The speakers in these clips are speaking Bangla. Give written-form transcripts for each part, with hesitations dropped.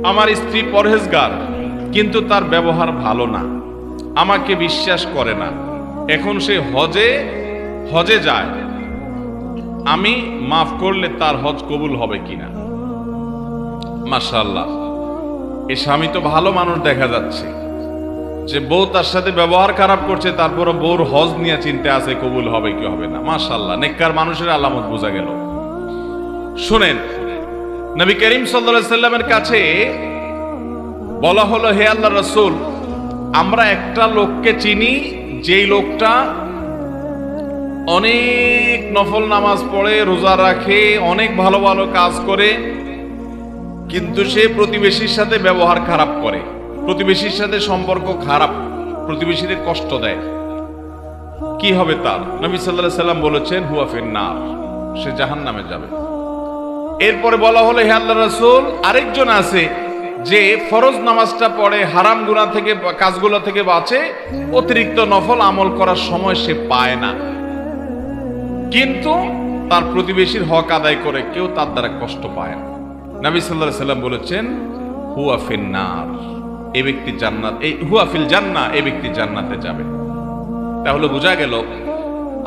আমার স্ত্রী পরহেজগার, কিন্তু তার ব্যবহার ভালো না, আমাকে বিশ্বাস করে না। এখন সে হজে যায়, আমি মাফ করলে তার হজ কবুল হবে কিনা? মাশাআল্লাহ, এই স্বামী তো ভালো মানুষ দেখা যাচ্ছে, যে বউ তার সাথে ব্যবহার খারাপ করছে, তারপরে বউর হজ নিয়ে চিন্তা আছে কবুল হবে কি হবে না। মাশাআল্লাহ, নেককার মানুষের আলামত বোঝা গেল। শুনেন, নবী করিম সাল্লাল্লাহু আলাইহি সাল্লামের কাছে বলা হলো, হে আল্লাহর রাসূল, আমরা একটা লোককে চিনি, যেই লোকটা অনেক নফল নামাজ পড়ে, রোজা রাখে, অনেক ভালো ভালো কাজ করে, কিন্তু সে প্রতিবেশীর সাথে ব্যবহার খারাপ করে, প্রতিবেশীর সাথে সম্পর্ক খারাপ, প্রতিবেশীদের কষ্ট দেয়। কি হবে তার? নবী সাল্লাল্লাহু আলাইহি সাল্লাম বলেছেন, হুয়া ফিন্নার, সে জাহান্নামে যাবে। এরপরে বলা হলো, হে আল্লাহর রাসূল, আরেকজন আছে যে ফরজ নামাজটা পড়ে, হারাম গুনাহ থেকে, কাজগুলো থেকে বাঁচে, অতিরিক্ত নফল আমল করার সময় সে পায় না, কিন্তু তার প্রতিবেশীর হক আদায় করে, কেউ তার দ্বারা কষ্ট পায় না। নবী সাল্লাল্লাহু আলাইহি সাল্লাম বলেছেন, হুয়া ফিন্নার, এই ব্যক্তি জান্নাত, এই হুয়া ফিল জান্নাহ, এই ব্যক্তি জান্নাতে যাবে। তাহলে বোঝা গেল,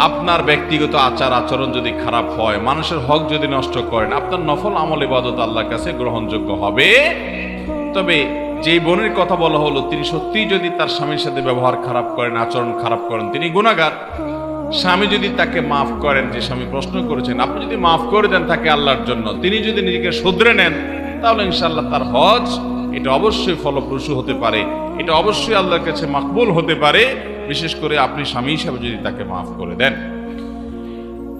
আপনার ব্যক্তিগত আচার আচরণ যদি খারাপ হয়, মানুষের হক যদি নষ্ট করেন, আপনার নফল আমল ইবাদত আল্লাহর কাছে গ্রহণযোগ্য হবে। তবে যে বোনের কথা বলা হলো, তিনি সত্যিই যদি তার স্বামীর সাথে ব্যবহার খারাপ করেন, আচরণ খারাপ করেন, তিনি গুনাহগার। স্বামী যদি তাকে মাফ করেন, যে স্বামী প্রশ্ন করেছেন, আপনি যদি মাফ করে দেন তাকে আল্লাহর জন্য, তিনি যদি নিজেকে শুধরে নেন, তাহলে ইনশাআল্লাহ তার হজ এটা অবশ্যই ফলপ্রসূ হতে পারে, এটা অবশ্যই আল্লাহর কাছে মাকবুল হতে পারে, বিশেষ করে আপনি স্বামী হিসাবে যদি তাকে মাফ করে দেন।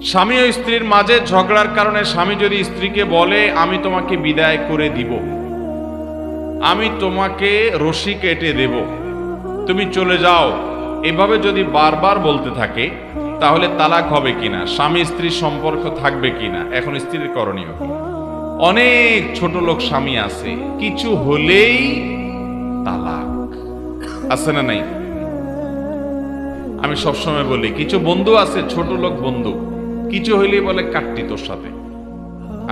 স্বামী ও স্ত্রীর মাঝে ঝগড়ার কারণে স্বামী যদি স্ত্রীকে বলে, আমি তোমাকে বিদায় করে দিব, আমি তোমাকে রশি কেটে দেব, তুমি চলে যাও, এভাবে যদি বারবার বলতে থাকে, তাহলে তালাক হবে কিনা, স্বামী স্ত্রীর সম্পর্ক থাকবে কিনা, এখন স্ত্রীর করণীয় কি? অনেক ছোট লোক স্বামী আছে, কিছু হলেই তালাক, আছে না নাই? আমি সবসময় বলি, কিছু বন্ধু আছে, ছোট লোক বন্ধু, কিছু হইলেই বলে কাটতি তোর সাথে,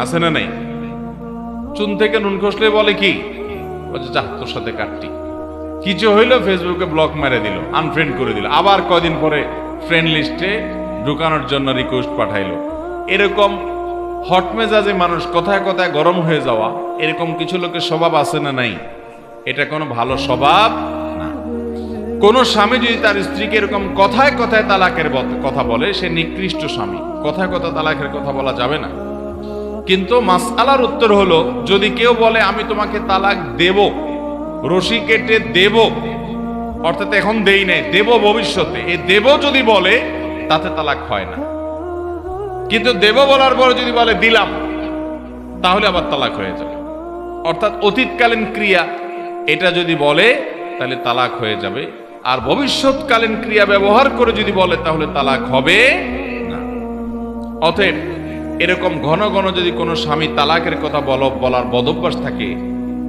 আছে না নাই? চুন থেকে নুন খসলে বলে কি, যা তোর সাথে কাটতি। কিছু হইলো ফেসবুকে ব্লক মেরে দিল, আনফ্রেন্ড করে দিল, আবার কয়দিন পরে ফ্রেন্ড লিস্টে ঢুকানোর জন্য রিকোয়েস্ট পাঠাইলো। এরকম হট মেজাজে মানুষ, কথায় কথায় গরম হয়ে যাওয়া, এরকম কিছু লোকের স্বভাব আছে না নাই? এটা কোনো ভালো স্বভাব না। কোন স্বামী যদি তার স্ত্রীকে এরকম কথায় কথায় তালাকের কথা বলে, সে নিকৃষ্ট স্বামী। কথায় কথা তালাকের কথা বলা যাবে না। কিন্তু মাসআলার উত্তর হলো, যদি কেউ বলে আমি তোমাকে তালাক দেব, রশি কেটে দেব, অর্থাৎ এখন দেই নাই, দেব ভবিষ্যতে, এই দেব যদি বলে, তাতে তালাক হয় না। কিন্তু দেব বলার পরে যদি বলে দিলাম, তাহলে আবার তালাক হয়ে যাবে। অর্থাৎ অতীতকালীন ক্রিয়া এটা যদি বলে, তাহলে তালাক হয়ে যাবে। আর ভবিষ্যৎকালীন ক্রিয়া ব্যবহার করে যদি বলে, তাহলে তালাক হবে না। অতএব এরকম ঘন ঘন যদি কোনো স্বামী তালাকের কথা বলার বদভ্যাস থাকে,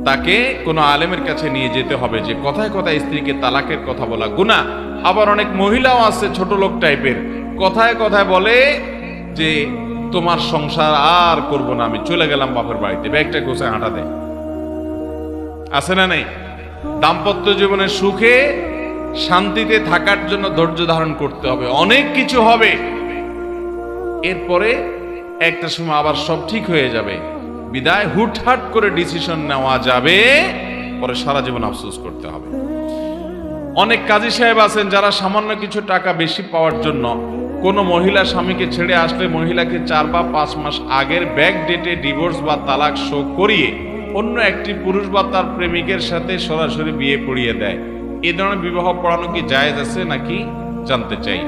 তাকে কোনো আলেমের কাছে নিয়ে যেতে হবে, যে কথায় কথায় স্ত্রীকে তালাকের কথা বলা গুনাহ। আবার অনেক মহিলাও আছে ছোট লোক টাইপের, কথায় কথায় বলে যে তোমার সংসার আর করব না, আমি চলে গেলাম বাপের বাড়িতে, ব্যাগটা গোছায় হাঁটা দেয়, আছে না নাই? দাম্পত্য জীবনে সুখে শান্তিতে থাকার জন্য ধৈর্য ধারণ করতে হবে, অনেক কিছু হবে, এরপরে একটা সময় আবার সব ঠিক হয়ে যাবে। বিদায় হুটহাট করে ডিসিশন নেওয়া যাবে, পরে সারা জীবন আফসোস করতে হবে। অনেক কাজী সাহেব আছেন, যারা সামান্য কিছু টাকা বেশি পাওয়ার জন্য কোনো মহিলা স্বামীকে ছেড়ে আসলে মহিলাকে 4 বা 5 মাস আগের ব্যাক ডেটে ডিভোর্স বা তালাক শো করিয়ে অন্য একটি পুরুষ বা তার প্রেমিকের সাথে সরাসরি বিয়ে পড়িয়ে দেয়। এই ধরনের বিবাহ পড়ানো কি জায়েজ আছে নাকি জানতে চাই।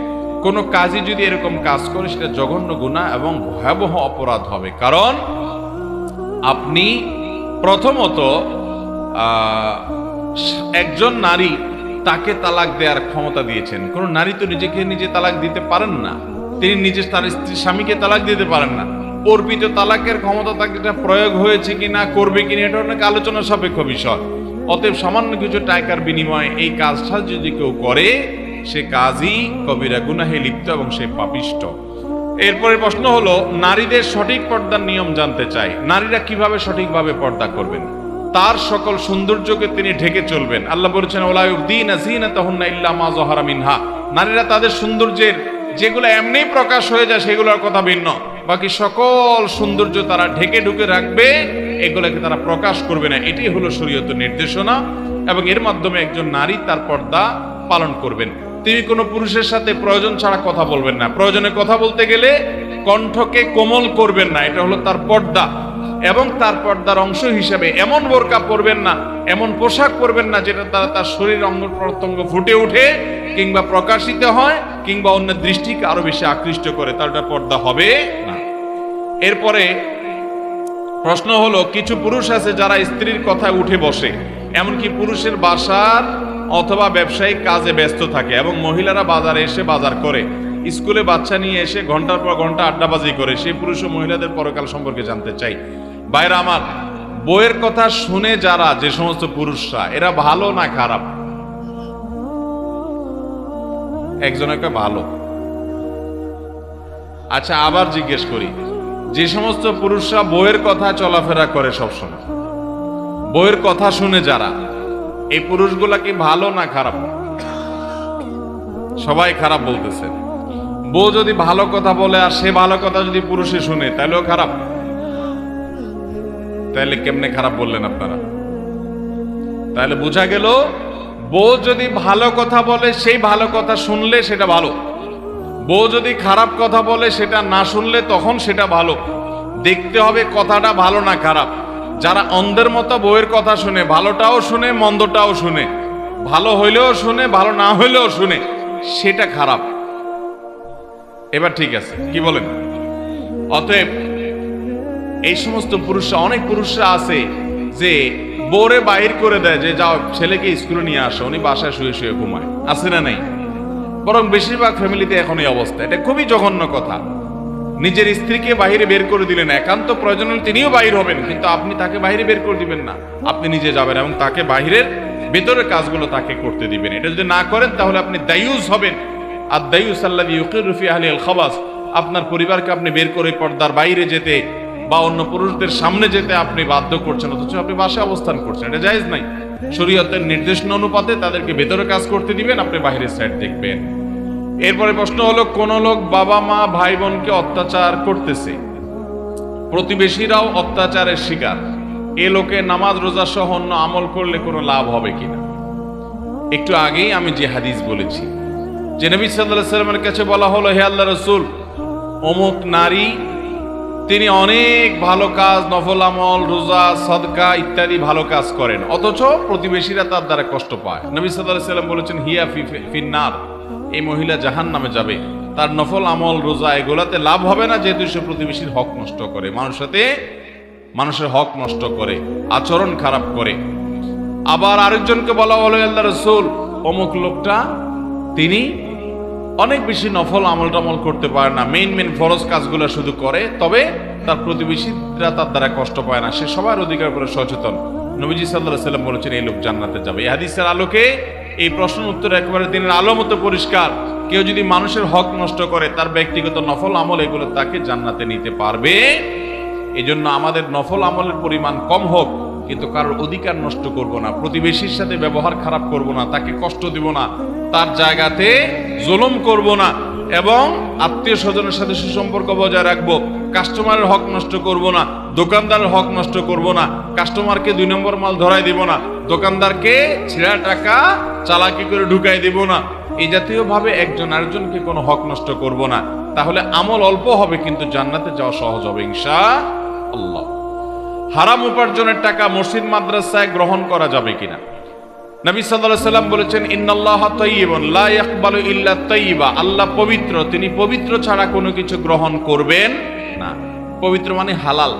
কোন কাজী যদি এরকম কাজ করে, সেটা জঘন্য গুনাহ এবং ভয়াবহ অপরাধ হবে। কারণ আপনি প্রথমত একজন নারী, তাকে তালাক দেওয়ার ক্ষমতা দিয়েছেন। কোন নারী তো নিজেকে নিজে তালাক দিতে পারেন না, তিনি নিজে তার স্ত্রী স্বামীকে তালাক দিতে পারেন না। অর্পিত তালাকের ক্ষমতা তাকে প্রয়োগ হয়েছে কিনা, করবে কিনা, এটা অনেক আলোচনা সাপেক্ষ বিষয়। অতএব সামান্য কিছু টাকার বিনিময়ে এই কাজটা যদি কেউ করে, সে কাজই কবিরা গুনাহে লিপ্ত এবং সে পাপিষ্ঠ। এরপরে প্রশ্ন হলো, নারীদের সঠিক পর্দার নিয়ম জানতে চাই। নারীরা কিভাবে সঠিকভাবে পর্দা করবেন? তার সকল সৌন্দর্যকে তিনি ঢেকে চলবেন। আল্লাহ বলেছেন ওয়ালা ইউবদিনা যিনাতাহুন্না ইল্লা মা যাহারা মিনহা, নারীরা তাদের সৌন্দর্যের যেগুলো এমনিই প্রকাশ হয়ে যায় সেগুলোর কথা ভিন্ন, বাকি সকল সৌন্দর্য তারা ঢেকে ঢুকে রাখবে, এগুলোকে তারা প্রকাশ করবে না। এটাই হলো শরীয়তের নির্দেশনা, এবং এর মাধ্যমে একজন নারী তার পর্দা পালন করবেন। তিনি কোনো পুরুষের সাথে প্রয়োজন ছাড়া কথা বলবেন না, প্রয়োজনে কথা বলতে গেলে কণ্ঠকে কোমল করবেন না, এটা হলো তার পর্দা। এবং তার পর্দার অংশ হিসেবে এমন বোরকা পরবেন না, এমন পোশাক পরবেন না যেটা দ্বারা তার শরীর অঙ্গ প্রত্যঙ্গ ফুটে ওঠে কিংবা প্রকাশিত হয় কিংবা অন্যের দৃষ্টিকে আরো বেশি আকৃষ্ট করে, তার পর্দা হবে না। এরপরে প্রশ্ন হলো, কিছু পুরুষ আছে যারা স্ত্রীর কথায় উঠে বসে, এমনকি পুরুষের বাসার অথবা ব্যবসায়িক কাজে ব্যস্ত থাকে, এবং মহিলারা বাজারে এসে বাজার করে, স্কুলে বাচ্চা নিয়ে এসে ঘন্টার পর ঘন্টা আড্ডাবাজি করে। সেই পুরুষ ও মহিলাদের পরকাল সম্পর্কে জানতে চাই। ভাইরা আমার, বইয়ের কথা শুনে যারা, যে সমস্ত পুরুষরা, এরা ভালো না খারাপ? একজনকে ভালো। আচ্ছা, আবার জিজ্ঞেস করি, যে সমস্ত পুরুষরা বইয়ের কথা চলাফেরা করে সবসময়, বইয়ের কথা শুনে যারা, এই পুরুষগুলা কি ভালো না খারাপ? সবাই খারাপ বলতেছে। বউ যদি ভালো কথা বলে আর সে ভালো কথা যদি পুরুষে শুনে, তাহলেও খারাপ? তাহলে কেমনে খারাপ বললেন আপনারা? তাহলে বোঝা গেল, বউ যদি ভালো কথা বলে সেই ভালো কথা শুনলে সেটা ভালো, বউ যদি খারাপ কথা বলে সেটা না শুনলে তখন সেটা ভালো। দেখতে হবে কথাটা ভালো না খারাপ। যারা অন্ধের মতো বউয়ের কথা শুনে, ভালোটাও শুনে মন্দটাও শুনে, ভালো হইলেও শুনে ভালো না হইলেও শুনে, সেটা খারাপ। এবার ঠিক আছে, কি বলেন? অতএব এই সমস্ত পুরুষরা, অনেক পুরুষরা আছে যে বউরে বাহির করে দেয় যে যাও ছেলেকে স্কুলে নিয়ে আসো, উনি বাসায় শুয়ে শুয়ে ঘুমায়, আছে না নাই? বরং বেশিরভাগ ফ্যামিলিতে এখন এই অবস্থা। এটা খুবই জঘন্য কথা। নিজের স্ত্রীকে বাইরে বের করে দিলেন, একান্ত প্রয়োজন হলে তিনিও বাহির হবেন, কিন্তু আপনি তাকে বাইরে বের করে দিবেন না, আপনি নিজে যাবেন এবং তাকে বাহিরের ভেতরের কাজগুলো তাকে করতে দিবেন। এটা যদি না করেন তাহলে আপনি দায়ুস হবেন। আর দায়ুস আল্লাযী ইউকিরু ফি আহলিল খাবাস, আপনার পরিবারকে আপনি বের করে পর্দার বাইরে যেতে বা অন্য পুরুষদের সামনে যেতে আপনি বাধ্য করছেন, অথচ আপনি বাসায় অবস্থান করছেন। এটা জায়েজ নাই। শরীয়তের নির্দেশনা অনুপাতে তাদেরকে ভেতরে কাজ করতে দিবেন, আপনি বাহিরের সাইড দেখবেন। এরপরে প্রশ্ন হলো, কোন লোক বাবা মা ভাই বোনকে অত্যাচার করতেছে, প্রতিবেশীরাও অত্যাচারের শিকার, এ লোকে নামাজ রোজা সহ অন্য আমল করলে কোনো লাভ হবে কিনা? একটু আগেই আমি যে হাদিস বলেছি, যে নবী সাল্লাল্লাহু আলাইহি ওয়াসাল্লামের কাছে বলা হলো, হে আল্লাহর রাসূল, অমুক নারী তিনি অনেক ভালো কাজ, নফল আমল, রোজা, সাদকা ইত্যাদি ভালো কাজ করেন, অথচ প্রতিবেশীরা তার দ্বারা কষ্ট পায়। নবী সাল্লাল্লাহু আলাইহি ওয়াসাল্লাম বলেছেন, হিয়া ফিন্নার, এই মহিলা জাহান্নামে যাবে। তার নফল আমল, রোজা এগুলাতে লাভ হবে না, যেহেতু সে প্রতিবেশীর হক নষ্ট করে, মানুষের হক নষ্ট করে, আচরণ খারাপ করে। আবার আরেকজনকে বলা হলো, আল্লাহর রাসূল, অমুক লোকটা তিনি অনেক বেশি নফল আমল টামল করতে পারে না, মেইন ফরজ কাজগুলো শুধু করে, তবে তার প্রতিবেশীরা তার দ্বারা কষ্ট পায় না, সে সবার অধিকার উপরে সচেতন। নবীজি সাল্লাল্লাহু আলাইহি ওয়াসাল্লাম বলেছেন, এই লোক জান্নাতে যাবে। এই হাদিসের আলোকে এই প্রশ্নের উত্তর একেবারে দিনের আলো মতো পরিষ্কার। কেউ যদি মানুষের হক নষ্ট করে, তার ব্যক্তিগত নফল আমল এগুলো তাকে জান্নাতে নিতে পারবে। এই জন্য আমাদের নফল আমলের পরিমাণ কম হোক, কিন্তু কারোর অধিকার নষ্ট করব না, প্রতিবেশীর সাথে ব্যবহার খারাপ করব না, তাকে কষ্ট দিব না, তার জায়গাতে জুলুম করব না, এবং আত্মীয় স্বজনের সাথে সুসম্পর্ক বজায় রাখবো। কাস্টমারের হক নষ্ট করব না, দোকানদারের হক নষ্ট করব না, কাস্টমারকে 2 নম্বর মাল ধরাই দিব না, দোকানদারকে ছেঁড়া টাকা চালাকি করে ঢুকাই দিব না। এই জাতীয় ভাবে একজন আরেকজনকে কোনো হক নষ্ট করব না। তাহলে আমল অল্প হবে, কিন্তু জান্নাতে যাওয়া সহজ হবে ইনশাআল্লাহ। হারাম উপার্জনের টাকা মসজিদ মাদ্রাসায় গ্রহণ করা যাবে কিনা? নবী সাল্লাল্লাহু আলাইহি ওয়াসাল্লাম বলেছেন, ইন্নাল্লাহা তাইয়্যিবুন লা ইয়াকবালু ইল্লা তাইয়্যিবা, আল্লাহ পবিত্র, তিনি পবিত্র ছাড়া কোনো কিছু গ্রহণ করবেন না। পবিত্র মানে হালাল।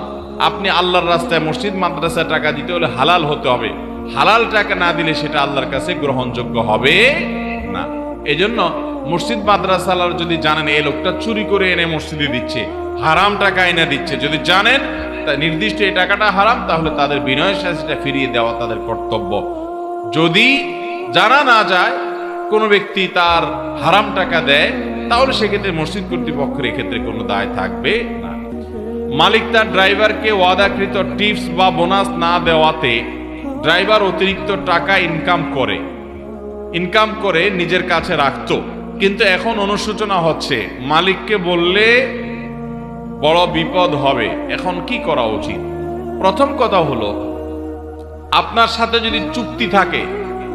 আপনি আল্লাহর রাস্তায় মসজিদ মাদ্রাসায় টাকা দিতে হলে হালাল হতে হবে। হালাল টাকা না দিলে সেটা আল্লাহর কাছে গ্রহণযোগ্য হবে না। এজন্য মসজিদ মাদ্রাসার যদি জানেন এই লোকটা চুরি করে এনে মসজিদে দিচ্ছে, হারাম টাকা এনে দিচ্ছে, যদি জানেন নির্দিষ্ট এই টাকাটা হারাম, তাহলে তাদের বিনয়ের সাথে সেটা ফিরিয়ে দেওয়া তাদের কর্তব্য। যদি জানা না যায়, কোনো ব্যক্তি তার হারাম টাকা দেয়, তাহলে সেক্ষেত্রে মসজিদ কর্তৃপক্ষের এক্ষেত্রে কোনো দায় থাকবে না। মালিক তার ড্রাইভারকে ওয়াদাকৃত টিপস বা বোনাস না দেওয়াতে ড্রাইভার অতিরিক্ত টাকা ইনকাম করে নিজের কাছে রাখতো, কিন্তু এখন অনুশোচনা হচ্ছে মালিককে বললে বড় বিপদ হবে। এখন কি করা উচিত? প্রথম কথা হলো, আপনার সাথে যদি চুক্তি থাকে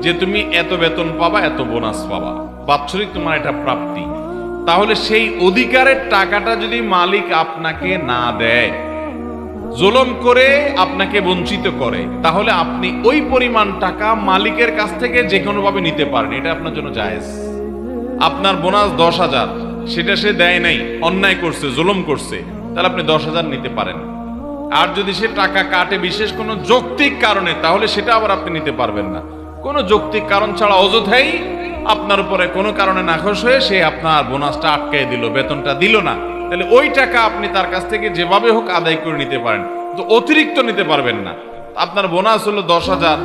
যে তুমি এত বেতন পাবা, এত বোনাস পাবা, বাৎসরিক তোমার এটা প্রাপ্তি, তাহলে সেই অধিকারের টাকাটা যদি মালিক আপনাকে না দেয়, জুলুম করে আপনাকে বঞ্চিত করে, তাহলে আপনি ওই পরিমাণ টাকা মালিকের কাছ থেকে যে কোনো ভাবে নিতে পারেন। এটা আপনার জন্য জায়েজ। আপনার বোনাস 10,000, সেটা সে দেয় নাই, অন্যায় করছে, জুলুম করছে, তাহলে আপনি 10,000 নিতে পারেন। আর যদি সে টাকা কাটে বিশেষ কোনো যৌক্তিক কারণে, তাহলে সেটা আবার আপনি নিতে পারবেন না। কোনো যৌক্তিক কারণ ছাড়া অযথাই আপনার উপরে কোনো কারণে নাখোশ হয়ে সে আপনার বোনাসটা আটকাই দিল, বেতনটা দিল না, তাহলে ওই টাকা আপনি তার কাছ থেকে যেভাবে হোক আদায় করে নিতে পারেন, তো অতিরিক্ত নিতে পারবেন না। আপনার বোনাস হলো 10,000,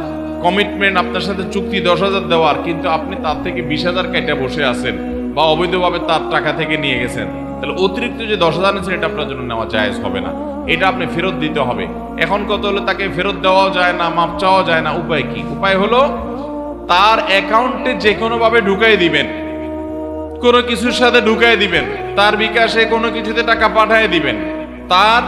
কমিটমেন্ট, আপনার সাথে চুক্তি 10,000 দেওয়ার, কিন্তু আপনি তার থেকে 20,000 কেটে বসে আছেন বা অবৈধভাবে তার টাকা থেকে নিয়ে গেছেন, তাহলে অতিরিক্ত যে 10,000 নিয়েছেন এটা আপনার জন্য নেওয়া জায়েজ হবে না। এটা আপনি ফেরত দিতে হবে। এখন কত হলো, তাকে ফেরত দেওয়াও যায় না, মাপ চাওয়াও যায় না। উপায় কি? উপায় হলো তার অ্যাকাউন্টে যে কোনো ভাবে ঢুকাই দিবেন, কোনো কিছুর সাথে ঢুকাই দিবেন, তার বিকাশে কোনো কিছুতে টাকা পাঠিয়ে দিবেন, তার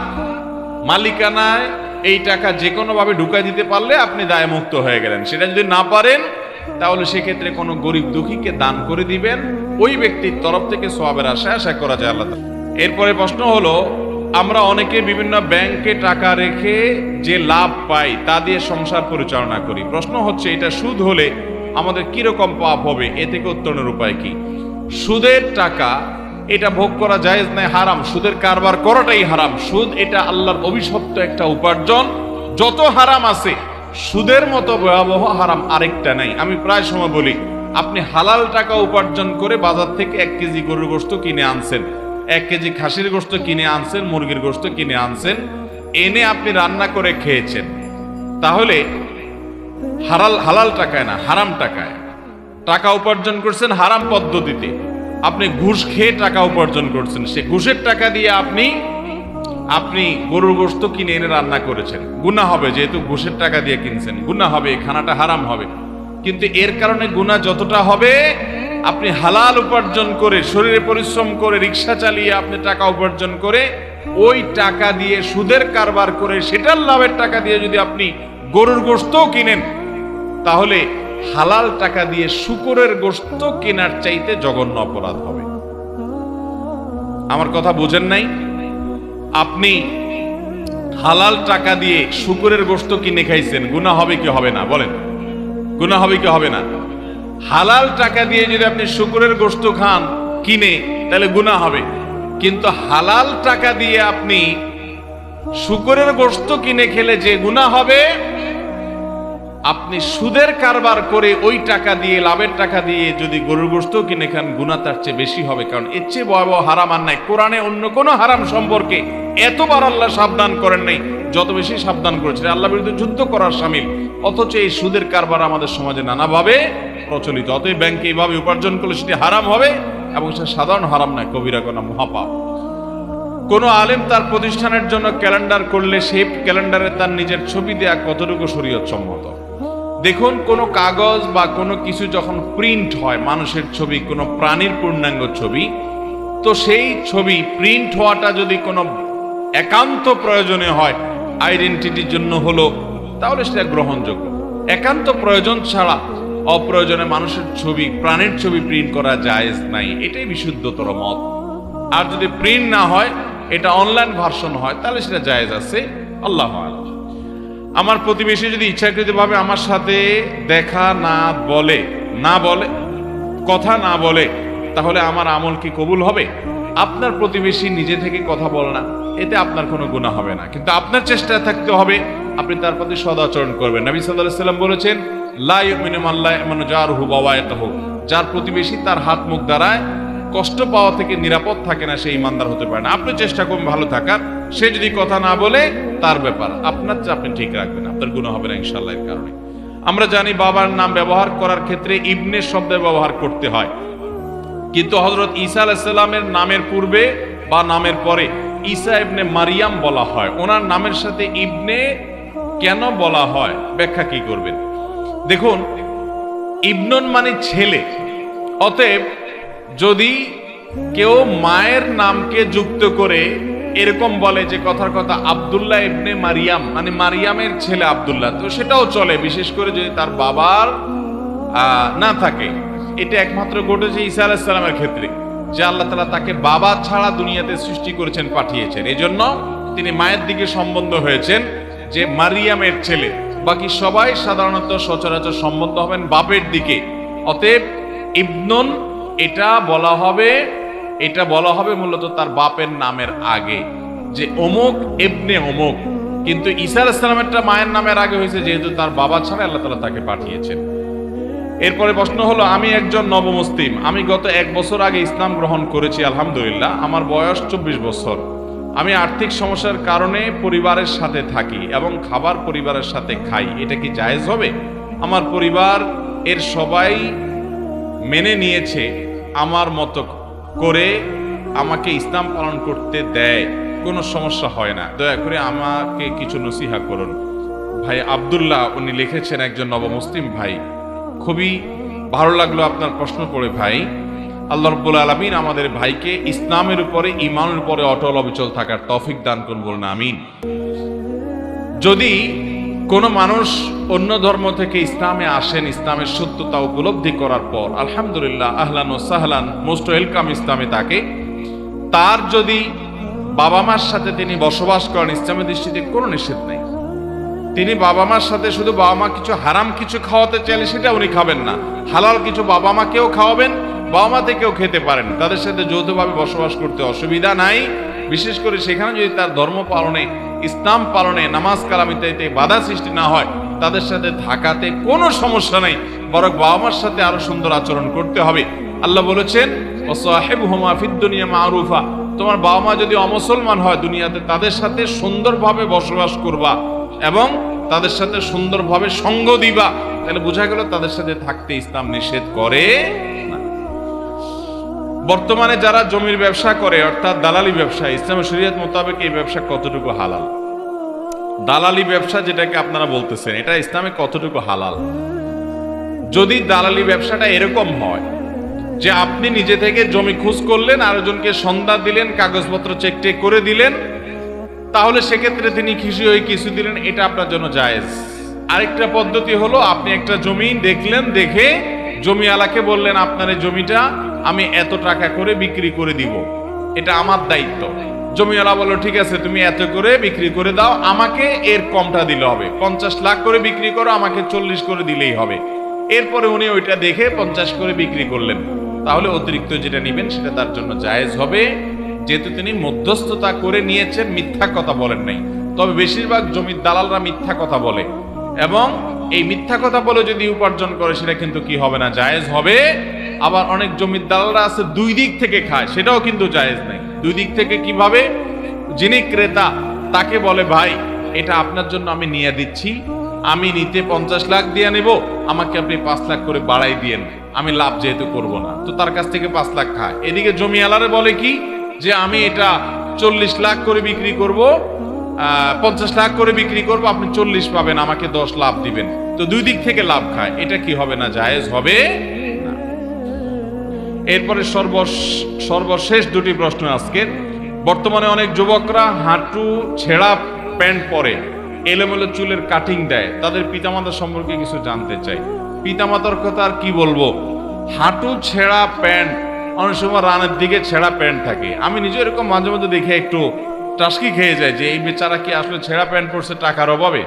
মালিকানায় এই টাকা যে কোনো ভাবে ঢুকাই দিতে পারলে আপনি দায় মুক্ত হয়ে গেলেন। সেটা যদি না পারেন, তাহলে সেক্ষেত্রে কোনো গরিব দুঃখীকে দান করে দিবেন, ওই ব্যক্তির তরফ থেকে সওয়াবের আশা করা যায় আল্লাহ। এরপরে প্রশ্ন হলো, আমরা অনেকে বিভিন্ন ব্যাংকে টাকা রেখে যে লাভ পাই তা দিয়ে সংসার পরিচালনা করি। প্রশ্ন হচ্ছে, এটা সুদ হলে আমাদের কিরকম পাপ হবে? এ থেকে উত্তরণের উপায় কি? সুদের টাকা এটা ভোগ করা জায়েজ নাই, হারাম। সুদের কারবার করাটাই হারাম। সুদ এটা আল্লাহর অভিশপ্ত একটা উপার্জন। যত হারাম আছে, সুদের মতো ভয়াবহ হারাম আরেকটা নাই। আমি প্রায় সময় বলি, আপনি হালাল টাকা উপার্জন করে বাজার থেকে 1 কেজি গরুর গোশত কিনে আনছেন, 1 কেজি খাসির গোশত কিনে আনছেন, মুরগির গোশত কিনে আনছেন, এনে আপনি রান্না করে খেয়েছেন, তাহলে হালাল টাকায় না, হারাম টাকায় টাকা উপার্জন করছেন, হারাম পদ্ধতিতে। আপনি ঘুষ খেয়ে টাকা উপার্জন করছেন, সে ঘুষের টাকা দিয়ে আপনি গরুর গোশত কিনে এনে রান্না করেছেন, গুনাহ হবে। যেহেতু ঘুষের টাকা দিয়ে কিনছেন, গুনাহ হবে, খানাটা হারাম হবে। কিন্তু এর কারণে গুনাহ যতটা হবে, আপনি হালাল উপার্জন করে, শরীরে পরিশ্রম করে, রিক্সা চালিয়ে আপনি টাকা উপার্জন করে, ওই টাকা দিয়ে সুদের কারবার করে সেটার লাভের টাকা দিয়ে যদি আপনি গরুর গোশতও কিনেন, তাহলে হালাল টাকা দিয়ে শূকরের গোশত কেনার চাইতে জঘন্য অপরাধ হবে। আমার কথা বুঝেন নাই? আপনি হালাল টাকা দিয়ে শূকরের গোশত কিনে খাইছেন, গুনাহ হবে কি হবে না? বলেন, গুনাহ হবে কি হবে না? হালাল টাকা দিয়ে যদি আপনি শূকরের গোশত খান কিনে, তাহলে গুনাহ হবে। কিন্তু হালাল টাকা দিয়ে আপনি শূকরের গোশত কিনে খেলে যে গুনাহ হবে, আপনি সুদের কারবার করে ওই টাকা দিয়ে, লাভের টাকা দিয়ে যদি গরুর গোশত কিনে খান, গুনাহ তার চেয়ে বেশি হবে। কারণ এর চেয়ে ভয়াবহ হারাম আর নাই। কোরআনে অন্য কোনো হারাম সম্পর্কে এতবার আল্লাহ সাবধান করেন নাই যত বেশি সাবধান করেছেন। আল্লাহর বিরুদ্ধে যুদ্ধ করার শামিল। অথচ এই সুদের কারবার আমাদের সমাজে নানাভাবে প্রচলিত। অতএব ব্যাংকে এইভাবে উপার্জন করলে সেটি হারাম হবে, এবং সে সাধারণ হারাম নয়, কবিরা গুনাহ, মহাপাপ। কোনো আলেম তার প্রতিষ্ঠানের জন্য ক্যালেন্ডার করলে সেই ক্যালেন্ডারে তার নিজের ছবি দেয়া কতটুকু শরীয়ত সম্মত? দেখুন, কোনো কাগজ বা কোনো কিছু যখন প্রিন্ট হয়, মানুষের ছবি, কোনো প্রাণীর পূর্ণাঙ্গ ছবি, তো সেই ছবি প্রিন্ট হওয়াটা যদি কোনো একান্ত প্রয়োজনে হয়, আইডেন্টিটির জন্য হলো, তাহলে সেটা গ্রহণযোগ্য। একান্ত প্রয়োজন ছাড়া অপ্রয়োজনে মানুষের ছবি, প্রাণের ছবি প্রিন্ট করা জায়েজ নাই। এটাই বিশুদ্ধতর মত। আর যদি প্রিন্ট না হয়, এটা অনলাইন ভার্সন হয়, তাহলে সেটা জায়েজ আছে। আল্লাহু আ'লাম। আমার প্রতিবেশী যদি ইচ্ছাকৃতভাবে আমার সাথে দেখা কথা না বলে, তাহলে আমার আমল কি কবুল হবে? আপনার প্রতিবেশী নিজে থেকে কথা বলে না, এতে আপনার কোনো গুনাহ হবে না। কিন্তু আপনার চেষ্টা থাকতে হবে আপনি তার প্রতি সদাচরণ করবেন। নবী সাল্লাল্লাহু আলাইহি ওয়াসাল্লাম বলেছেন, লা ইউমিনু মান লা ইয়ামানু জারুহু বাওয়াইতাহু, যার প্রতিবেশী তার হাত মুখ দ্বারায় কষ্ট পাওয়া থেকে নিরাপদ থাকে না, সে ঈমানদার হতে পারে না। আপনি চেষ্টা করুন ভালো থাকার। সে যদি কথা না বলে, তার ব্যাপার, আপনার আপনি ঠিক রাখবেন, আপনার গুনাহ হবে না ইনশাআল্লাহ। এর কারণে আমরা জানি বাবার নাম ব্যবহার করার ক্ষেত্রে ইবনে শব্দের ব্যবহার করতে হয়, কিন্তু হযরত ঈসা আলাইহিস সালামের নামের পূর্বে বা নামের পরে ঈসা ইবনে মারিয়াম বলা হয়। ওনার নামের সাথে ইবনে কেন বলা হয় ব্যাখ্যা কি করবেন? দেখুন, ইবনুন মানে ছেলে, অতএব যদি কেউ মায়ের নামকে যুক্ত করে এরকম বলে যে কথার কথা আব্দুল্লাহ ইবনে মারিয়াম, মানে মারিয়ামের ছেলে আব্দুল্লাহ, তো সেটাও চলে, বিশেষ করে যদি তার বাবার না থাকে। এটা একমাত্র ঘটেছে ঈসা আলাইহিস সালামের ক্ষেত্রে, যে আল্লাহ তাআলা তাকে বাবা ছাড়া দুনিয়াতে সৃষ্টি করেছেন, পাঠিয়েছেন। এই জন্য তিনি মায়ের দিকে সম্বন্ধ হয়েছেন যে মারিয়ামের ছেলে। বাকি সবাই সাধারণত সচরাচর সম্বন্ধ হবেন বাপের দিকে। অতএব ইবনুন এটা বলা হবে মূলত তার বাপের নামের আগে, যে অমুক ইবনে অমুক। কিন্তু ঈসা আলাইহিস সালামেরটা মায়ের নামের আগে হয়েছে, যেহেতু তার বাবা ছাড়া আল্লাহ তাআলা তাকে পাঠিয়েছেন। এরপরে প্রশ্ন হলো, আমি একজন নবমুসলিম, আমি গত 1 বছর আগে ইসলাম গ্রহণ করেছি, আলহামদুলিল্লাহ। আমার বয়স 24 বছর। আমি আর্থিক সমস্যার কারণে পরিবারের সাথে থাকি এবং খাবার পরিবারের সাথে খাই, এটা কি জায়েজ হবে? আমার পরিবার এর সবাই মেনে নিয়েছে, আমার মতো করে আমাকে ইসলাম পালন করতে দেয়, কোনো সমস্যা হয় না। দয়া করে আমাকে কিছু নসিহা করুন। ভাই আব্দুল্লাহ উনি লিখেছেন, একজন নবমুসলিম ভাই। খুবই ভালো লাগলো আপনার প্রশ্ন পড়ে ভাই। আল্লাহ রাব্বুল আলামিন আমাদের ভাইকে ইসলামের উপরে, ঈমানের উপরে অটল অবিচল থাকার তৌফিক দান করুন, বলুন আমিন। যদি কোনো মানুষ অন্য ধর্ম থেকে ইসলামে আসেন, ইসলামের সত্যতা উপলব্ধি করার পর আলহামদুলিল্লাহ, আহলান ও সাহলান, মোস্ট ওয়েলকাম ইসলামে তাকে। তার যদি বাবা মার সাথে তিনি বসবাস করেন, ইসলামের দৃষ্টিতে কোনো নিষেধ নেই। তিনি বাবা মার সাথে শুধু বাবা মা কিছু হারাম কিছু খাওয়াতে চাইলে সেটা উনি খাবেন না, হালাল কিছু বাবা মাকেও খাওয়াবেন, বাবা মা থেকেও খেতে পারেন। তাদের সাথে যৌথভাবে বসবাস করতে অসুবিধা নাই। বিশেষ করে সেখানে যদি তার ধর্ম পালনে, ইসলাম পালনে, নামাজ কালামিতে বাধা সৃষ্টি না হয়, তাদের সাথে থাকাতে কোনো সমস্যা নেই। বরং বাবা মার সাথে আরো সুন্দর আচরণ করতে হবে। আল্লাহ বলেছেন, ওয়াসাহিবহুমা ফিদ দুনিয়া মারুফা। তোমার বাবা মা যদি অমুসলমান হয় দুনিয়াতে, তাদের সাথে সুন্দরভাবে বসবাস করবা এবং তাদের সাথে সুন্দরভাবে সঙ্গ দিবা। তাহলে বোঝা গেল তাদের সাথে থাকতে ইসলাম নিষেধ করে না। বর্তমানে যারা জমির ব্যবসা করে, অর্থাৎ দালালি ব্যবসা, ইসলামের শরীয়ত মোতাবেক এই ব্যবসা কতটুকু হালাল? দালালি ব্যবসা যেটাকে আপনারা বলতেছেন, এটা ইসলামে কতটুকু হালাল? যদি দালালি ব্যবসাটা এরকম হয় যে আপনি নিজে থেকে জমি খোঁজ করলেন, আরেকজনকে সন্ধ্যা দিলেন, কাগজপত্র চেক টেক করে দিলেন, তাহলে সেক্ষেত্রে তিনি খুশি হয়ে কিছু দিলেন, এটা আপনার জন্য জায়েজ। আরেকটা পদ্ধতি হলো, আপনি একটা জমি দেখলেন, দেখে জমিওয়ালাকে বললেন, আপনার এই জমিটা আমি এত টাকা করে বিক্রি করে দিব, এটা আমার দায়িত্ব। জমিওয়ালা বলল, ঠিক আছে, তুমি এত করে বিক্রি করে দাও, আমাকে এর কমটা দিলে হবে। 50 লাখ করে বিক্রি করো, আমাকে 40 করে দিলেই হবে। এরপরে উনি ওইটা দেখে 50 করে বিক্রি করলেন, তাহলে অতিরিক্ত যেটা নেবেন সেটা তার জন্য জায়েজ হবে, যেহেতু তিনি মধ্যস্থতা করে নিয়েছেন, মিথ্যা কথা বলেন নাই। তবে বেশিরভাগ জমির দালালরা মিথ্যা কথা বলে, এবং এই মিথ্যা কথা বলে যদি উপার্জন করে সেটা কিন্তু কি হবে না, জায়েজ হবে। আবার অনেক জমির দালালরা আছে দুই দিক থেকে খায়, সেটাও কিন্তু জায়েজ নাই। দুই দিক থেকে কিভাবে? যিনি ক্রেতা তাকে বলে, ভাই এটা আপনার জন্য আমি নিয়ে দিচ্ছি, আমি নিতে 50 লাখ দিয়ে নেব, আমাকে আপনি 5 লাখ করে বাড়াই দিয়েন, আমি লাভ যেহেতু করব না, তো তার কাছ থেকে 5 লাখ খায়। এদিকে জমিওয়ালারে বলে কি, যে আমি এটা 40 লাখ করে বিক্রি করব, 50 লাখ করে বিক্রি করব, আপনি 40 পাবেন, আমাকে 10 লাভ দিবেন। তো দুই দিক থেকে লাভ খায়, এটা কি হবে না, জায়েজ হবে না। এরপরে সর্বশেষ দুটি প্রশ্ন আজকের। বর্তমানে অনেক যুবকরা হাঁটু ছেঁড়া প্যান্ট পরে, এলোমেলো চুলের কাটিং দেয়, তাদের পিতামাতার সম্পর্কে কিছু জানতে চাই। পিতামাতার কথা আর কি বলবো, হাঁটু ছেঁড়া প্যান্ট, অনেক সময় রানের দিকে ছেঁড়া প্যান্ট থাকে। আমি নিজে এরকম মাঝে মধ্যে দেখে একটু টাসকি খেয়ে যায় যে এই বেচারা কি আসলে ছেঁড়া প্যান্ট পরছে টাকার অভাবে।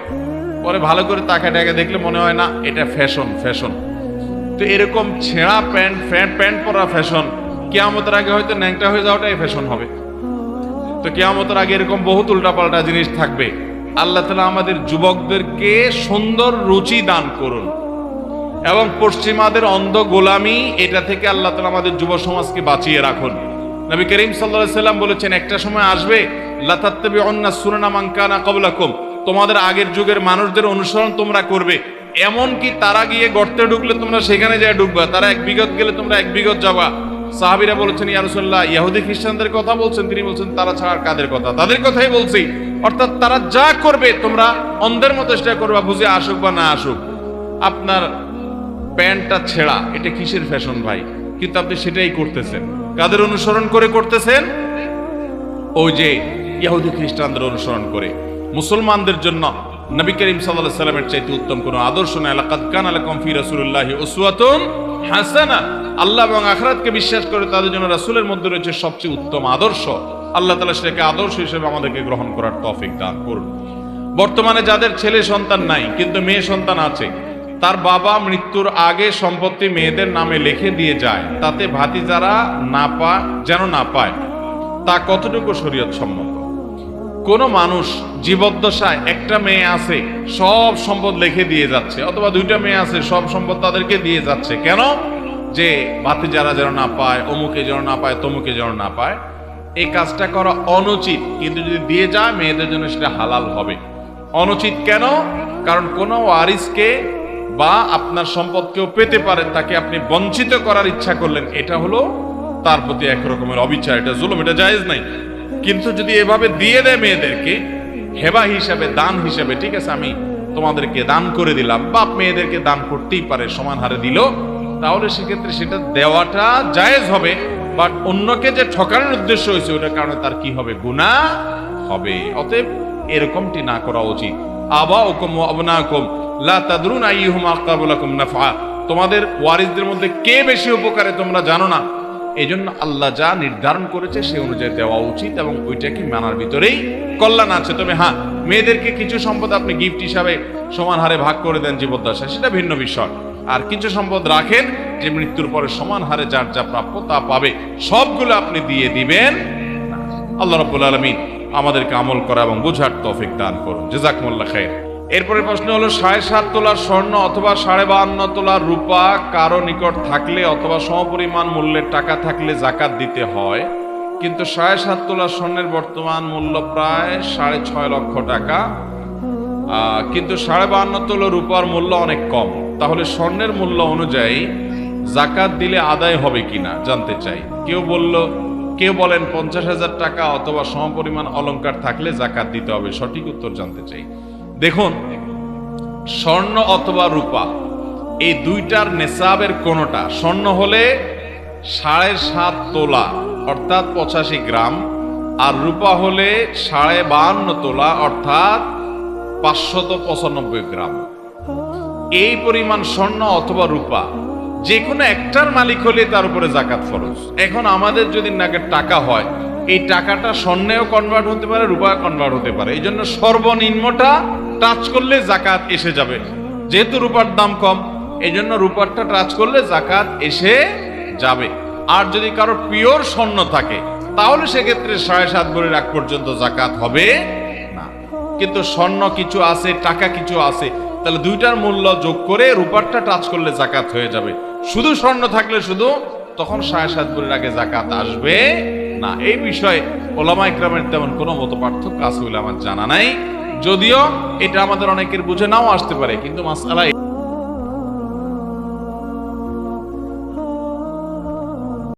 পরে ভালো করে তাকে দেখলে মনে হয় না এটা ফ্যাশন। তো এরকম ছেঁড়া প্যান্ট পরা ফ্যাশন, কিয়ামতের আগে হয়তো ন্যাংটা হয়ে যাওয়াটাই ফ্যাশন হবে। তো কিয়ামতের আগে এরকম বহুত উল্টাপাল্টা জিনিস থাকবে। আল্লাহ তাআলা আমাদের যুবকদেরকে সুন্দর রুচি দান করুন, এবং পশ্চিমাদের অন্ধ গোলামি, এটা থেকে আল্লাহ তাআলা আমাদের যুব সমাজকে বাঁচিয়ে রাখুন। নবী করিম সাল্লাল্লাহু আলাইহি সাল্লাম বলেছেন, একটা সময় আসবে, লা তাত্তাবিউন্না সুনানা মান কানা ক্বাবলাকুম, তোমাদের আগের যুগের মানুষদের অনুসরণ তোমরা করবে। এমন কি তারা গিয়ে গর্তে ঢুকলে তোমরা সেখানে যায় ঢুকবা, তারা 1 বিঘত গেলে তোমরা 1 বিঘত যাবা। সাহাবীরা বলেছেন, ইয়া রাসূলুল্লাহ, ইহুদি খ্রিস্টানদের কথা বলছেন? তিনি বলছেন, তারা ছাড়া কাদের কথা? তাদের কথাই বলছি। অর্থাৎ তারা যা করবে তোমরা অন্ধের মতো চেষ্টা করবা, বুঝে আসুক বা না আসুক। আপনার প্যান্টটা ছেঁড়া, এটা কিসের ফ্যাশন ভাই? কিন্তু আপনি সেটাই করতেছেন। কাদের অনুসরণ করে করতেছেন? ওই যে ইহুদি খ্রিস্টানদের অনুসরণ করে। মুসলমানদের জন্য নবী করিম সাল্লাল্লাহু আলাইহি সাল্লামের চাইতে উত্তম কোনো আদর্শ নাই। লাকাদ কানা লাকুম ফি রাসূলিল্লাহি উসওয়াতুন হাসানা। আল্লাহ এবং আখিরাতকে বিশ্বাস করে তাদের জন্য রাসূলের মধ্যে রয়েছে সবচেয়ে উত্তম আদর্শ। আল্লাহ তাআলা সেটাকে আদর্শ হিসেবে আমাদেরকে গ্রহণ করার তৌফিক দান করুন। বর্তমানে যাদের ছেলে সন্তান নাই কিন্তু মেয়ে সন্তান আছে, তার বাবা মৃত্যুর আগে সম্পত্তি মেয়েদের নামে লিখে দিয়ে যায়, তাতে ভাতিজারা যেন না পায়, তা কতটুকু শরীয়ত সম্মত? কোন মানুষ জীবদ্দশায় একটা মেয়ে আছে, সব সম্পদ লিখে দিয়ে যাচ্ছে, অথবা দুইটা মেয়ে আছে, সব সম্পদ তাদেরকে দিয়ে যাচ্ছে, কেন? যে ভাতিজারা যেন না পায়, অমুকে যেন না পায়, তমুকে যেন না পায়। এই কাজটা করা অনুচিত, কিন্তু যদি দিয়ে যায় মেয়েদের জন্য সেটা হালাল হবে। অনুচিত কেন? কারণ কোন ওয়ারিসকে বা আপনার সম্পদ কেউ পেতে পারে, তাকে আপনি বঞ্চিত করার ইচ্ছা করলেন, এটা হলো তার প্রতি এক রকমের অবিচার, এটা জুলুম, এটা জায়েজ নাই। কিন্তু যদি এভাবে দিয়ে দেয় মেয়েদেরকে হেবা হিসাবে, দান হিসাবে, ঠিক আছে আমি তোমাদেরকে দান করে দিলাম, বাপ মেয়েদেরকে দান করতেই পারে, সমান হারে দিল, তাহলে সেক্ষেত্রে সেটা দেওয়াটা জায়েজ হবে। বাট অন্যকে যে ঠকানোর উদ্দেশ্য হয়েছে ওটার কারণে তার কি হবে? গুনাহ হবে। অতএব এরকমটি না করা উচিত। আবাউকুম ওয়া আবনাকুম লা তাদরুন আইয়ুহুম আকরাবু লাকুম নাফআ। তোমাদের ওয়ারিসদের মধ্যে কে বেশি উপকারে তোমরা জানো না, এজন্য আল্লাহ যা নির্ধারণ করেছে সে অনুযায়ী দেওয়া উচিত এবং ওইটাকে মানার ভিতরেই কল্যাণ আছে। তবে হ্যাঁ, মেয়েদেরকে কিছু সম্পদ আপনি গিফট হিসাবে সমান হারে ভাগ করে দেন জীবদ্দশায়, সেটা ভিন্ন বিষয়। আর কিছু সম্পদ রাখেন যে মৃত্যুর পরে সমান হারে যার যা প্রাপ্য তা পাবে, সবগুলো আপনি দিয়ে দিবেন। আল্লাহ রাব্বুল আলামিন আমাদেরকে আমল করা এবং বুঝার তৌফিক দান করুন। জাযাকুমুল্লাহ খাইর। এরপরে প্রশ্ন হলো 7.5 তোলার স্বর্ণ অথবা 52.5 তোলার রূপা কারো নিকট থাকলে অথবা সমপরিমাণ মূল্যের টাকা থাকলে যাকাত দিতে হয়, কিন্তু 7.5 তোলার স্বর্ণের বর্তমান মূল্য প্রায় 6.5 লক্ষ টাকা, কিন্তু 52.5 তোলা রূপার মূল্য অনেক কম। তাহলে স্বর্ণের মূল্য অনুযায়ী যাকাত দিলে আদায় হবে কিনা জানতে চাই। কেউ বলেন 50,000 টাকা অথবা সমপরিমাণ অলংকার থাকলে যাকাত দিতে হবে। সঠিক উত্তর জানতে চাই। দেখুন, স্বর্ণ অথবা রূপা এই দুইটার নেসাবের কোনটা, স্বর্ণ হলে 7.5 তোলা অর্থাৎ 85 গ্রাম, আর রূপা হলে 52.5 তোলা অর্থাৎ 595 গ্রাম। এই পরিমাণ স্বর্ণ অথবা রূপা যে কোনো একটার মালিক হলে তার উপরে যাকাত ফরজ। এখন আমাদের যদি নাকি টাকা হয়, এই টাকাটা স্বর্ণেও কনভার্ট হতে পারে, রূপায় কনভার্ট হতে পারে, এই জন্য সর্বনিম্নটা টাচ করলে যাকাত এসে যাবে। যেহেতু রূপার দাম কম, এই জন্য রূপারটা টাচ করলে যাকাত এসে যাবে। আর যদি কারো পিওর স্বর্ণ থাকে তাহলে সেক্ষেত্রে 7.5 ভরি রাখ পর্যন্ত যাকাত হবে না। কিন্তু স্বর্ণ কিছু আছে, টাকা কিছু আছে, তাহলে দুইটার মূল্য যোগ করে রূপারটা টাচ করলে যাকাত হয়ে যাবে। শুধু স্বর্ণ থাকলে শুধু তখন 7.5 ভরির আগে যাকাত আসবে না। এই বিষয়ে ওলামা ইকরামের তেমন কোনো মত পার্থক্য আছে বলে আমার জানা নাই, যদিও এটা আমাদের অনেকের বুঝে নাও আসতে পারে, কিন্তু মাসআলা